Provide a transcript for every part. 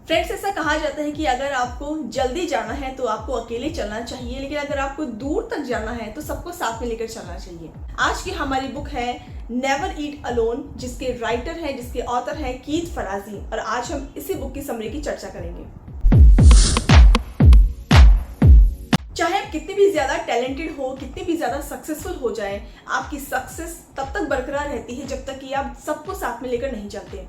Friends, ऐसा कहा जाता है कि अगर आपको जल्दी जाना है तो आपको अकेले चलना चाहिए, लेकिन अगर आपको दूर तक जाना है तो सबको साथ में लेकर चलना चाहिए। आज की हमारी बुक है नेवर ईट अलोन, जिसके राइटर है, जिसके ऑथर है कीथ फराजी, और आज हम इसी बुक की समरी की चर्चा करेंगे। चाहे आप कितनी भी ज्यादा टैलेंटेड हो, कितनी भी ज्यादा सक्सेसफुल हो जाए, आपकी सक्सेस तब तक बरकरार रहती है जब तक कि आप सबको साथ में लेकर नहीं चलते।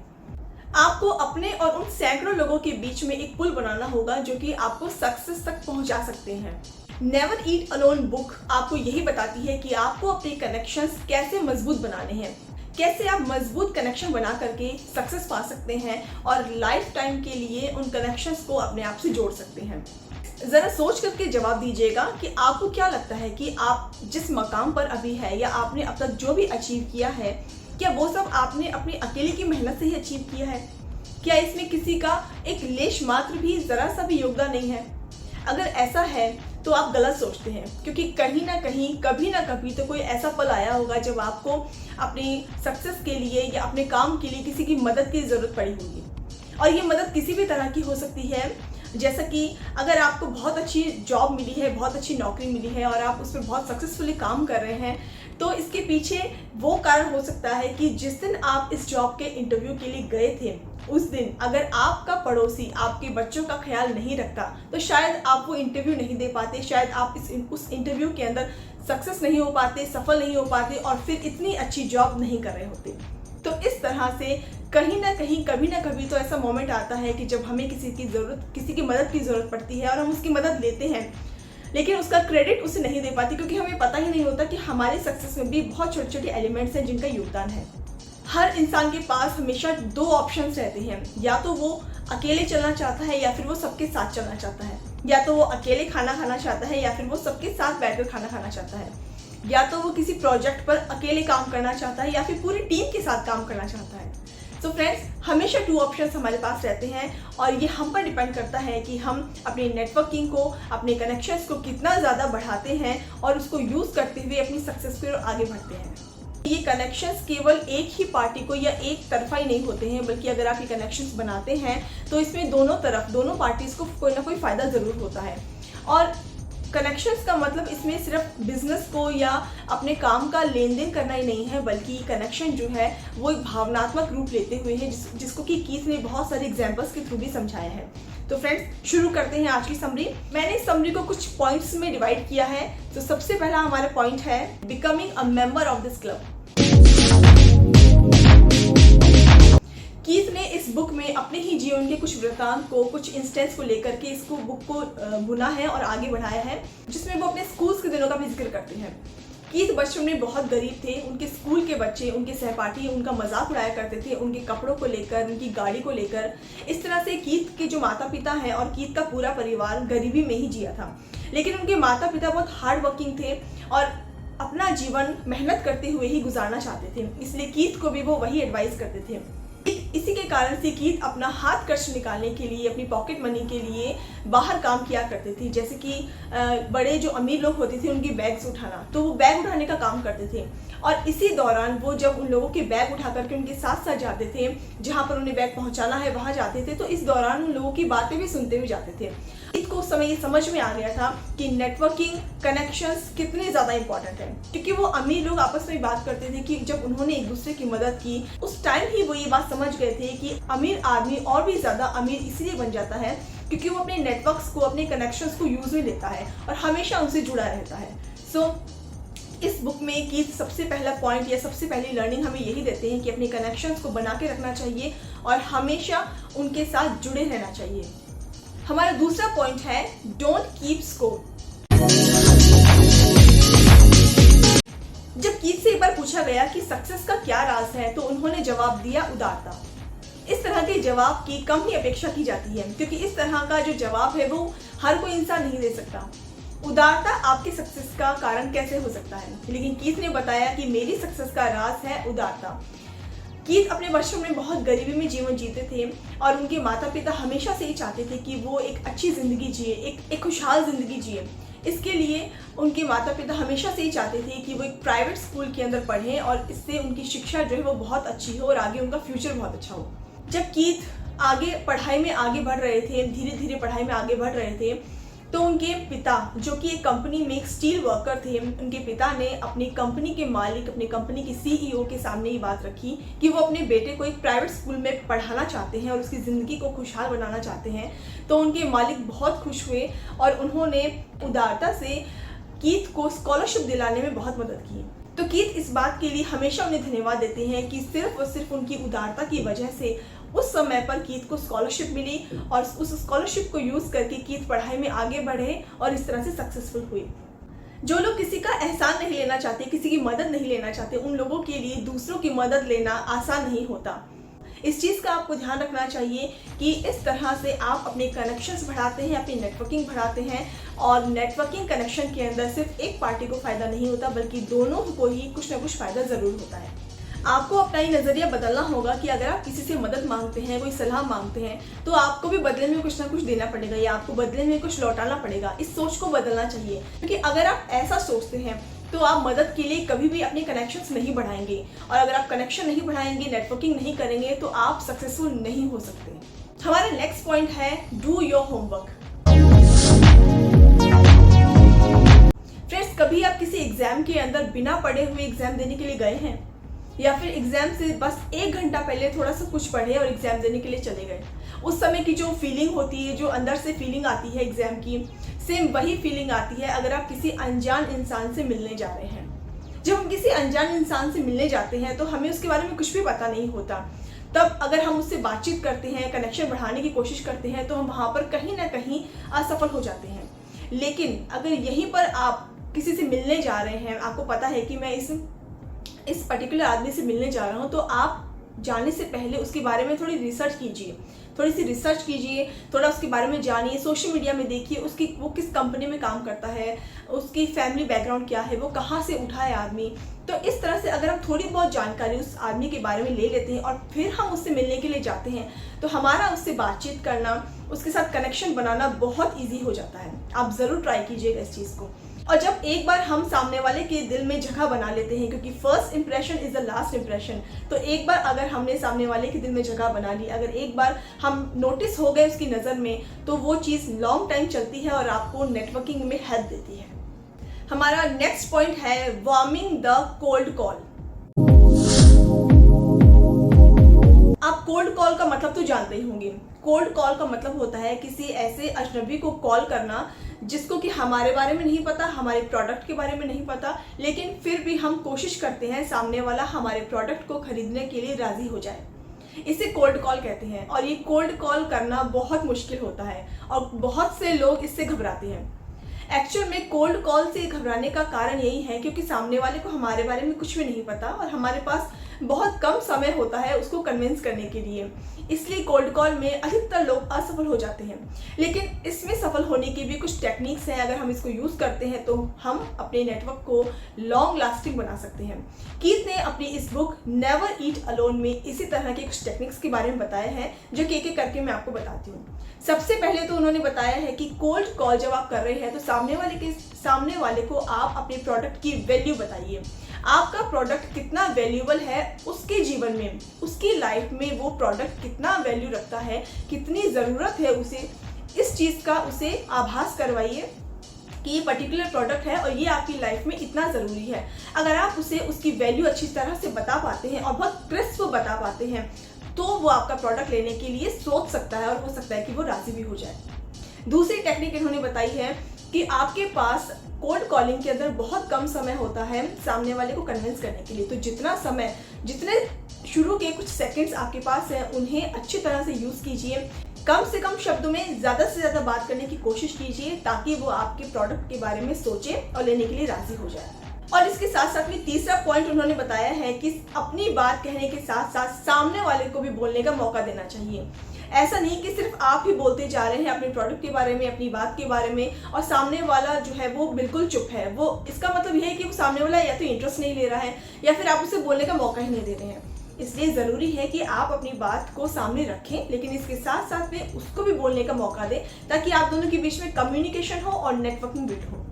आपको अपने और उन सैकड़ों लोगों के बीच में एक पुल बनाना होगा जो कि आपको सक्सेस तक पहुंचा सकते हैं। नेवर ईट अलोन बुक आपको यही बताती है कि आपको अपने कनेक्शंस कैसे मजबूत बनाने हैं, कैसे आप मजबूत कनेक्शन बना करके सक्सेस पा सकते हैं और लाइफ टाइम के लिए उन कनेक्शंस को अपने आप से जोड़ सकते हैं। जरा सोच करके जवाब दीजिएगा कि आपको क्या लगता है कि आप जिस मकाम पर अभी है या आपने अब तक जो भी अचीव किया है, क्या वो सब आपने अपनी अकेले की मेहनत से ही अचीव किया है? क्या इसमें किसी का एक लेश मात्र भी जरा सा भी योगदान नहीं है? अगर ऐसा है तो आप गलत सोचते हैं, क्योंकि कहीं ना कहीं कभी ना कभी तो कोई ऐसा पल आया होगा जब आपको अपनी सक्सेस के लिए या अपने काम के लिए किसी की मदद की जरूरत पड़ी होगी। और ये मदद किसी भी तरह की हो सकती है, जैसा कि अगर आपको बहुत अच्छी जॉब मिली है, बहुत अच्छी नौकरी मिली है और आप उस पर बहुत सक्सेसफुली काम कर रहे हैं, तो इसके पीछे वो कारण हो सकता है कि जिस दिन आप इस जॉब के इंटरव्यू के लिए गए थे, उस दिन अगर आपका पड़ोसी आपके बच्चों का ख्याल नहीं रखता तो शायद आप वो इंटरव्यू नहीं दे पाते, शायद आप उस इंटरव्यू के अंदर सक्सेस नहीं हो पाते, सफल नहीं हो पाते और फिर इतनी अच्छी जॉब नहीं कर रहे होते। तो इस तरह से कहीं ना कहीं कभी ना कभी तो ऐसा मोमेंट आता है कि जब हमें किसी की मदद की ज़रूरत पड़ती है और हम उसकी मदद लेते हैं, लेकिन उसका क्रेडिट उसे नहीं दे पाती, क्योंकि हमें पता ही नहीं होता कि हमारे सक्सेस में भी बहुत छोटे छोटे एलिमेंट्स हैं जिनका योगदान है। हर इंसान के पास हमेशा दो ऑप्शंस रहते हैं, या तो वो अकेले चलना चाहता है या फिर वो सबके साथ चलना चाहता है, या तो वो अकेले खाना खाना चाहता है या फिर वो सबके साथ बैठकर खाना खाना चाहता है, या तो वो किसी प्रोजेक्ट पर अकेले काम करना चाहता है या फिर पूरी टीम के साथ काम करना चाहता है। तो फ्रेंड्स, हमेशा टू ऑप्शंस हमारे पास रहते हैं और ये हम पर डिपेंड करता है कि हम अपनी नेटवर्किंग को, अपने कनेक्शंस को कितना ज़्यादा बढ़ाते हैं और उसको यूज़ करते हुए अपनी सक्सेस की ओर आगे बढ़ते हैं। ये कनेक्शंस केवल एक ही पार्टी को या एक तरफा ही नहीं होते हैं, बल्कि अगर आप ये कनेक्शंस बनाते हैं तो इसमें दोनों पार्टीज को कोई ना कोई फ़ायदा ज़रूर होता है। और कनेक्शंस का मतलब इसमें सिर्फ बिजनेस को या अपने काम का लेन देन करना ही नहीं है, बल्कि कनेक्शन जो है वो एक भावनात्मक रूप लेते हुए है, जिसको कि कीथ ने बहुत सारे एग्जांपल्स के थ्रू भी समझाया है। तो फ्रेंड्स, शुरू करते हैं आज की समरी। मैंने इस समरी को कुछ पॉइंट्स में डिवाइड किया है। तो सबसे पहला हमारा पॉइंट है becoming a member of this club. Keith ने इस बुक में अपने ही जीवन के कुछ वृत्तांत को, कुछ इंस्टेंस को लेकर के इसको बुक को बुना है और आगे बढ़ाया है, जिसमें वो अपने स्कूल्स के दिनों का भी जिक्र करते हैं। कीथ बचपन में बहुत गरीब थे। उनके स्कूल के बच्चे, उनके सहपाठी उनका मजाक उड़ाया करते थे, उनके कपड़ों को लेकर, उनकी गाड़ी को लेकर। इस तरह से कीथ के जो माता पिता हैं और कीथ का पूरा परिवार गरीबी में ही जिया था, लेकिन उनके माता पिता बहुत हार्ड वर्किंग थे और अपना जीवन मेहनत करते हुए ही गुजारना चाहते थे, इसलिए कीथ को भी वो वही एडवाइस करते थे। इसी के कारण से कीथ अपना हाथ खर्च निकालने के लिए, अपनी पॉकेट मनी के लिए बाहर काम किया करते थे। जैसे कि बड़े जो अमीर लोग होते थे उनकी बैग्स उठाना, तो वो बैग उठाने का काम करते थे। और इसी दौरान वो जब उन लोगों के बैग उठा करके उनके साथ साथ जाते थे, जहाँ पर उन्हें बैग पहुँचाना है वहाँ जाते थे, तो इस दौरान उन लोगों की बातें भी सुनते हुए जाते थे। कीथ को उस समय ये समझ में आ गया था कि नेटवर्किंग, कनेक्शंस कितने ज़्यादा इंपॉर्टेंट है, क्योंकि वो अमीर लोग आपस में बात करते थे कि जब उन्होंने एक दूसरे की मदद की, उस टाइम ही वो ये बात समझ गए थे कि अमीर आदमी और भी ज़्यादा अमीर इसलिए बन जाता है क्योंकि वो अपने नेटवर्क्स को, अपने कनेक्शंस को यूज़ में लेता है और हमेशा उनसे जुड़ा रहता है। इस बुक में कीथ सबसे पहला पॉइंट या सबसे पहली लर्निंग हमें यही देते हैं कि अपने कनेक्शंस को बना के रखना चाहिए और हमेशा उनके साथ जुड़े रहना चाहिए। हमारा दूसरा पॉइंट है डोंट कीप स्कोर। जब कीथ से एक बार पूछा गया कि सक्सेस का क्या राज है, तो उन्होंने जवाब दिया उदारता। इस तरह के जवाब की कम ही अपेक्षा की जाती है, क्योंकि इस तरह का जो जवाब है वो हर कोई इंसान नहीं दे सकता। उदारता आपके सक्सेस का कारण कैसे हो सकता है, लेकिन कीथ ने बताया कि मेरी सक्सेस का राज है उदारता। कीथ अपने बचपन में बहुत गरीबी में जीवन जीते थे और उनके माता पिता हमेशा से ही चाहते थे कि वो एक अच्छी ज़िंदगी जिए, एक खुशहाल ज़िंदगी जिए। इसके लिए उनके माता पिता हमेशा से ही चाहते थे कि वो एक प्राइवेट स्कूल के अंदर पढ़ें और इससे उनकी शिक्षा जो है वो बहुत अच्छी हो और आगे उनका फ्यूचर बहुत अच्छा हो। जब कीथ आगे पढ़ाई में आगे बढ़ रहे थे, धीरे धीरे पढ़ाई में आगे बढ़ रहे थे, तो उनके पिता, जो कि एक कंपनी में एक स्टील वर्कर थे, उनके पिता ने अपनी कंपनी के मालिक, अपनी कंपनी के सीईओ के सामने ये बात रखी कि वो अपने बेटे को एक प्राइवेट स्कूल में पढ़ाना चाहते हैं और उसकी ज़िंदगी को खुशहाल बनाना चाहते हैं। तो उनके मालिक बहुत खुश हुए और उन्होंने उदारता से कीथ को स्कॉलरशिप दिलाने में बहुत मदद की। तो कीथ इस बात के लिए हमेशा उन्हें धन्यवाद देते हैं कि सिर्फ और सिर्फ उनकी उदारता की वजह से उस समय पर कीथ को स्कॉलरशिप मिली और उस स्कॉलरशिप को यूज़ करके कीथ पढ़ाई में आगे बढ़े और इस तरह से सक्सेसफुल हुए। जो लोग किसी का एहसान नहीं लेना चाहते, किसी की मदद नहीं लेना चाहते, उन लोगों के लिए दूसरों की मदद लेना आसान नहीं होता। इस चीज़ का आपको ध्यान रखना चाहिए कि इस तरह से आप अपने कनेक्शंस बढ़ाते हैं, अपनी नेटवर्किंग बढ़ाते हैं। और नेटवर्किंग कनेक्शन के अंदर सिर्फ एक पार्टी को फ़ायदा नहीं होता, बल्कि दोनों को ही कुछ ना कुछ फ़ायदा ज़रूर होता है। आपको अपना ये नज़रिया बदलना होगा कि अगर आप किसी से मदद मांगते हैं, कोई सलाह मांगते हैं, तो आपको भी बदले में कुछ ना कुछ देना पड़ेगा या आपको बदले में कुछ लौटाना पड़ेगा। इस सोच को बदलना चाहिए, क्योंकि अगर आप ऐसा सोचते हैं तो आप मदद के लिए कभी भी अपने कनेक्शंस नहीं बढ़ाएंगे, और अगर आप कनेक्शन नहीं बढ़ाएंगे, नेटवर्किंग नहीं करेंगे, तो आप सक्सेसफुल नहीं हो सकते। हमारा नेक्स्ट पॉइंट है डू योर होमवर्क। फ्रेंड्स, कभी आप किसी एग्जाम के अंदर बिना पढ़े हुए एग्जाम देने के लिए गए हैं, या फिर एग्जाम से बस 1 घंटा पहले थोड़ा सा कुछ पढ़े और एग्जाम देने के लिए चले गए? उस समय की जो फीलिंग होती है, जो अंदर से फीलिंग आती है एग्जाम की, सेम वही फीलिंग आती है अगर आप किसी अनजान इंसान से मिलने जा रहे हैं। जब हम किसी अनजान इंसान से मिलने जाते हैं तो हमें उसके बारे में कुछ भी पता नहीं होता। तब अगर हम उससे बातचीत करते हैं, कनेक्शन बढ़ाने की कोशिश करते हैं, तो हम वहाँ पर कहीं ना कहीं असफल हो जाते हैं। लेकिन अगर यहीं पर आप किसी से मिलने जा रहे हैं, आपको पता है कि मैं इस पर्टिकुलर आदमी से मिलने जा रहा हूँ, तो आप जाने से पहले उसके बारे में थोड़ी रिसर्च कीजिए, थोड़ी सी रिसर्च कीजिए, थोड़ा उसके बारे में जानिए, सोशल मीडिया में देखिए वो किस कंपनी में काम करता है, उसकी फैमिली बैकग्राउंड क्या है, वो कहाँ से उठा है आदमी। तो इस तरह से अगर हम थोड़ी बहुत जानकारी उस आदमी के बारे में ले लेते हैं और फिर हम उससे मिलने के लिए जाते हैं, तो हमारा उससे बातचीत करना, उसके साथ कनेक्शन बनाना बहुत ईजी हो जाता है। आप ज़रूर ट्राई कीजिएगा इस चीज़ को। और जब एक बार हम सामने वाले के दिल में जगह बना लेते हैं, क्योंकि first impression is the last impression, तो एक बार अगर हमने सामने वाले के दिल में जगह बना ली, अगर एक बार हम नोटिस हो गए उसकी नज़र में, तो वो चीज़ लॉन्ग टाइम चलती है और आपको नेटवर्किंग में हेल्प देती है। हमारा नेक्स्ट पॉइंट है वार्मिंग द कोल्ड कॉल। आप कोल्ड कॉल का मतलब तो जानते ही होंगे। कोल्ड कॉल का मतलब होता है किसी ऐसे अजनबी को कॉल करना जिसको कि हमारे बारे में नहीं पता, हमारे प्रोडक्ट के बारे में नहीं पता, लेकिन फिर भी हम कोशिश करते हैं सामने वाला हमारे प्रोडक्ट को खरीदने के लिए राजी हो जाए। इसे कोल्ड कॉल कहते हैं और ये कोल्ड कॉल करना बहुत मुश्किल होता है और बहुत से लोग इससे घबराते हैं। एक्चुअल में कोल्ड कॉल से घबराने का कारण यही है क्योंकि सामने वाले को हमारे बारे में कुछ भी नहीं पता और हमारे पास बहुत कम समय होता है उसको कन्विंस करने के लिए, इसलिए कोल्ड कॉल में अधिकतर लोग असफल हो जाते हैं। लेकिन इसमें सफल होने की भी कुछ टेक्निक्स हैं, अगर हम इसको यूज़ करते हैं तो हम अपने नेटवर्क को लॉन्ग लास्टिंग बना सकते हैं। कीथ ने अपनी इस बुक नेवर ईट अलोन में इसी तरह के कुछ टेक्निक्स के बारे में बताया है, जो कि एक करके मैं आपको बताती हूँ। सबसे पहले तो उन्होंने बताया है कि कोल्ड कॉल जब आप कर रहे हैं तो सामने वाले को आप अपने प्रोडक्ट की वैल्यू बताइए। आपका प्रोडक्ट कितना वैल्यूबल है उसके जीवन में, उसकी लाइफ में वो प्रोडक्ट कितना वैल्यू रखता है, कितनी ज़रूरत है उसे, इस चीज़ का उसे आभास करवाइए कि ये पर्टिकुलर प्रोडक्ट है और ये आपकी लाइफ में इतना ज़रूरी है। अगर आप उसे उसकी वैल्यू अच्छी तरह से बता पाते हैं और बहुत क्रिस्प बता पाते हैं, तो वो आपका प्रोडक्ट लेने के लिए सोच सकता है और हो सकता है कि वो राज़ी भी हो जाए। दूसरी टेक्निक इन्होंने बताई है कि आपके पास कोल्ड कॉलिंग के अंदर बहुत कम समय होता है सामने वाले को कन्विंस करने के लिए, तो जितने शुरू के कुछ सेकंड्स आपके पास हैं उन्हें अच्छी तरह से यूज़ कीजिए। कम से कम शब्दों में ज़्यादा से ज़्यादा बात करने की कोशिश कीजिए ताकि वो आपके प्रोडक्ट के बारे में सोचे और लेने के लिए राज़ी हो जाए। और इसके साथ साथ में तीसरा पॉइंट उन्होंने बताया है कि अपनी बात कहने के साथ साथ सामने वाले को भी बोलने का मौका देना चाहिए। ऐसा नहीं कि सिर्फ आप ही बोलते जा रहे हैं अपने प्रोडक्ट के बारे में, अपनी बात के बारे में, और सामने वाला जो है वो बिल्कुल चुप है। वो इसका मतलब यह है कि वो सामने वाला या तो इंटरेस्ट नहीं ले रहा है या फिर आप उसे बोलने का मौका ही नहीं दे रहे हैं। इसलिए ज़रूरी है कि आप अपनी बात को सामने रखें, लेकिन इसके साथ साथ में उसको भी बोलने का मौका दें ताकि आप दोनों के बीच में कम्युनिकेशन हो और नेटवर्किंग बिल्ड हो।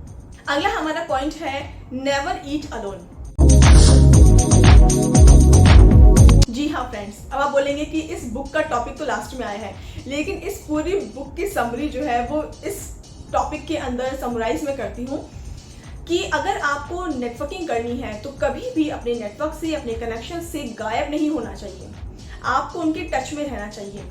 अगला हमारा पॉइंट है नेवर ईट अलोन। जी हाँ फ्रेंड्स, अब आप बोलेंगे कि इस बुक का टॉपिक तो लास्ट में आया है, लेकिन इस पूरी बुक की समरी जो है वो इस टॉपिक के अंदर समराइज में करती हूँ कि अगर आपको नेटवर्किंग करनी है तो कभी भी अपने नेटवर्क से, अपने कनेक्शन से गायब नहीं होना चाहिए। आपको उनके टच में रहना चाहिए।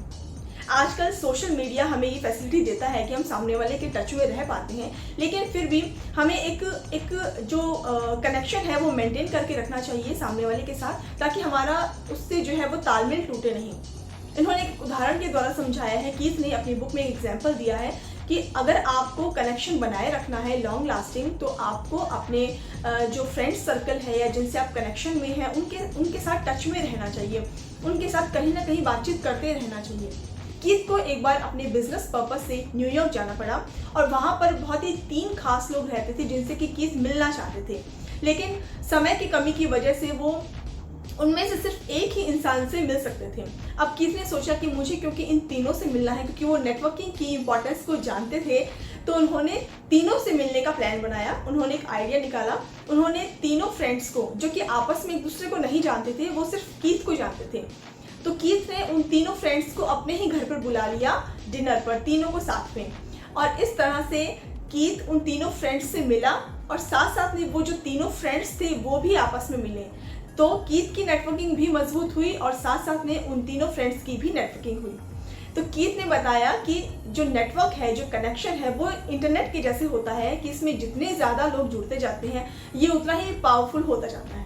आजकल सोशल मीडिया हमें ये फैसिलिटी देता है कि हम सामने वाले के टच में रह पाते हैं, लेकिन फिर भी हमें एक जो कनेक्शन है वो मेंटेन करके रखना चाहिए सामने वाले के साथ, ताकि हमारा उससे जो है वो तालमेल टूटे नहीं। इन्होंने एक उदाहरण के द्वारा समझाया है, कीथ ने अपनी बुक में एक एग्जाम्पल दिया है कि अगर आपको कनेक्शन बनाए रखना है लॉन्ग लास्टिंग, तो आपको अपने जो फ्रेंड सर्कल है या जिनसे आप कनेक्शन में हैं उनके साथ टच में रहना चाहिए, उनके साथ कहीं ना कहीं बातचीत करते रहना चाहिए। कीथ को एक बार अपने बिजनेस पर्पस से न्यूयॉर्क जाना पड़ा और वहाँ पर बहुत ही 3 खास लोग रहते थे जिनसे कि कीथ मिलना चाहते थे, लेकिन समय की कमी की वजह से वो उनमें से सिर्फ एक ही इंसान से मिल सकते थे। अब कीथ ने सोचा कि मुझे क्योंकि इन तीनों से मिलना है, क्योंकि वो नेटवर्किंग की इंपॉर्टेंस को जानते थे, तो उन्होंने तीनों से मिलने का प्लान बनाया। उन्होंने एक आइडिया निकाला। उन्होंने तीनों फ्रेंड्स को, जो कि आपस में एक दूसरे को नहीं जानते थे, वो सिर्फ कीथ को जानते थे, तो कीथ ने उन तीनों फ्रेंड्स को अपने ही घर पर बुला लिया डिनर पर, तीनों को साथ में। और इस तरह से कीथ उन तीनों फ्रेंड्स से मिला और साथ साथ में वो जो तीनों फ्रेंड्स थे वो भी आपस में मिले। तो कीथ की नेटवर्किंग भी मजबूत हुई और साथ साथ में उन तीनों फ्रेंड्स की भी नेटवर्किंग हुई। तो कीथ ने बताया कि जो नेटवर्क है, जो कनेक्शन है, वो इंटरनेट के जैसे होता है कि इसमें जितने ज़्यादा लोग जुड़ते जाते हैं ये उतना ही पावरफुल होता जाता है।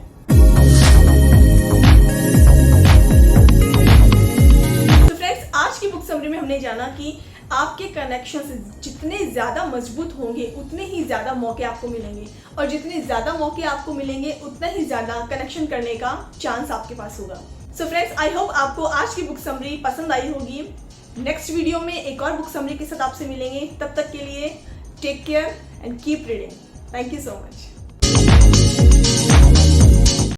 तो फ्रेंड्स, आज की बुक समरी में हमने जाना कि आपके कनेक्शंस जितने ज़्यादा मजबूत होंगे उतने ही ज़्यादा मौके आपको मिलेंगे, और जितने ज़्यादा मौके आपको मिलेंगे उतना ही ज़्यादा कनेक्शन करने का चांस आपके पास होगा। सो फ्रेंड्स, आई होप आपको आज की बुक समरी पसंद आई होगी। नेक्स्ट वीडियो में एक और बुक समरी के साथ आपसे मिलेंगे। तब तक के लिए take care and keep reading. Thank you so much.